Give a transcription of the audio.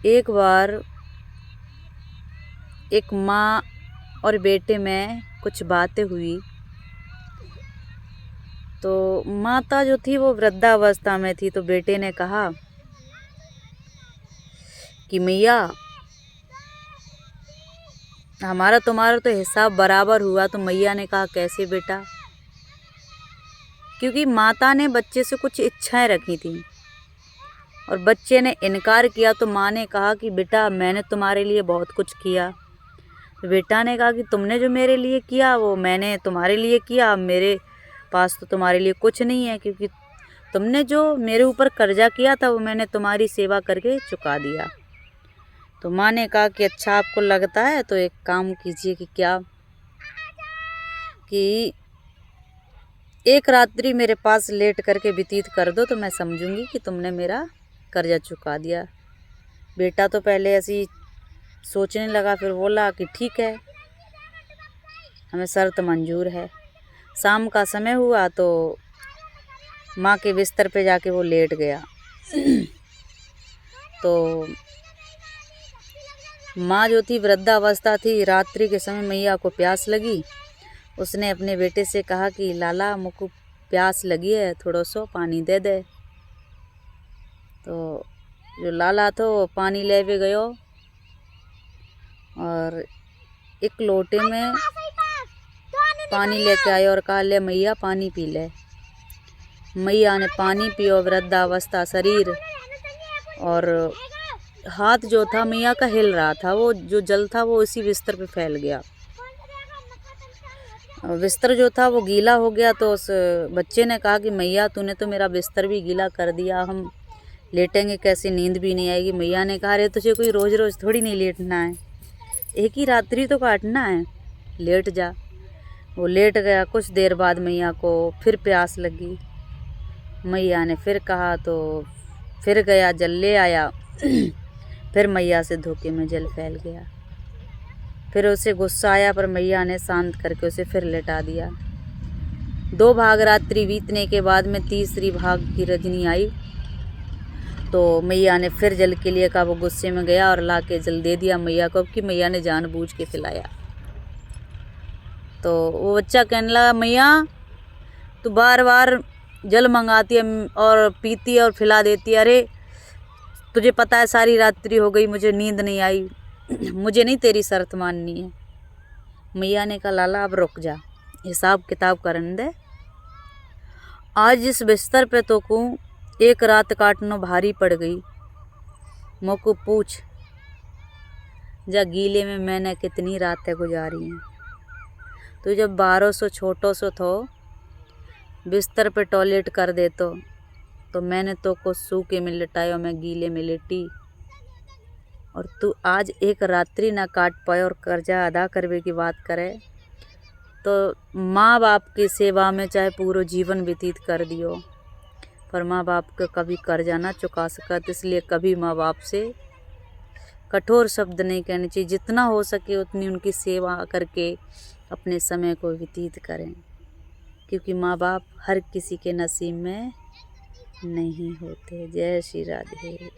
एक बार एक माँ और बेटे में कुछ बातें हुई। तो माता जो थी वो वृद्धावस्था में थी, तो बेटे ने कहा कि मैया, हमारा तुम्हारा तो हिसाब बराबर हुआ। तो मैया ने कहा कैसे बेटा? क्योंकि माता ने बच्चे से कुछ इच्छाएं रखी थी और बच्चे ने इनकार किया। तो माँ ने कहा कि बेटा, मैंने तुम्हारे लिए बहुत कुछ किया। तो बेटा ने कहा कि तुमने जो मेरे लिए किया वो मैंने तुम्हारे लिए किया। मेरे पास तो तुम्हारे लिए कुछ नहीं है, क्योंकि तुमने जो मेरे ऊपर कर्जा किया था वो मैंने तुम्हारी सेवा करके चुका दिया। तो माँ ने कहा कि अच्छा आपको लगता है तो एक काम कीजिए कि क्या कि एक रात्रि मेरे पास लेट करके व्यतीत कर दो, तो मैं समझूंगी कि तुमने मेरा कर्जा चुका दिया। बेटा तो पहले ऐसी सोचने लगा, फिर बोला कि ठीक है, हमें शर्त मंजूर है। शाम का समय हुआ तो माँ के बिस्तर पे जाके वो लेट गया। तो माँ जो थी वृद्धावस्था थी, रात्रि के समय मैया को प्यास लगी। उसने अपने बेटे से कहा कि लाला, मुझको प्यास लगी है, थोड़ा सा पानी दे दे। तो जो लाला था वो पानी लेवे गयो और एक लोटे में पानी लेके आयो और कहा ले मैया पानी पी ले। मैया ने पानी पियो। वृद्धावस्था शरीर और हाथ जो था मैया का हिल रहा था, वो जो जल था वो इसी बिस्तर पे फैल गया। बिस्तर जो था वो गीला हो गया। तो उस बच्चे ने कहा कि मैया, तूने तो मेरा बिस्तर भी गीला कर दिया, हम लेटेंगे कैसे, नींद भी नहीं आएगी। मैया ने कहा अरे तुझे कोई रोज़ रोज़ थोड़ी नहीं लेटना है, एक ही रात्रि तो काटना है, लेट जा। वो लेट गया। कुछ देर बाद मैया को फिर प्यास लगी। मैया ने फिर कहा तो फिर गया, जल ले आया। फिर मैया से धोखे में जल फैल गया। फिर उसे गुस्सा आया, पर मैया ने शांत करके उसे फिर लेटा दिया। 2 भाग रात्रि बीतने के बाद में तीसरी भाग की रजनी आई। तो मैया ने फिर जल के लिए कहा। वो गुस्से में गया और ला के जल दे दिया मैया को। अब की मैया ने जानबूझ के खिलाया। तो वो बच्चा कहने लगा, मैया तू बार बार जल मंगाती है और पीती है और खिला देती है। अरे तुझे पता है सारी रात्रि हो गई, मुझे नींद नहीं आई, मुझे नहीं तेरी शर्त माननी है। मैया ने कहा लाला अब रुक जा, हिसाब किताब करने दे। आज इस बिस्तर पे तो को एक रात काटना भारी पड़ गई। मोको पूछ जा गीले में मैंने कितनी रातें गुजारी हैं। तो जब 1200 छोटो सो थो बिस्तर पे टॉयलेट कर दे तो मैंने तो को सूखे में लिटायो, मैं गीले में लेटी। और तू आज एक रात्रि ना काट पाए और कर्जा अदा करवे की बात करे। तो माँ बाप की सेवा में चाहे पूरा जीवन व्यतीत कर दियो, पर माँ बाप का कभी कर्जा ना चुका सकत। इसलिए कभी माँ बाप से कठोर शब्द नहीं कहने चाहिए। जितना हो सके उतनी उनकी सेवा करके अपने समय को व्यतीत करें, क्योंकि माँ बाप हर किसी के नसीब में नहीं होते। जय श्री राधे।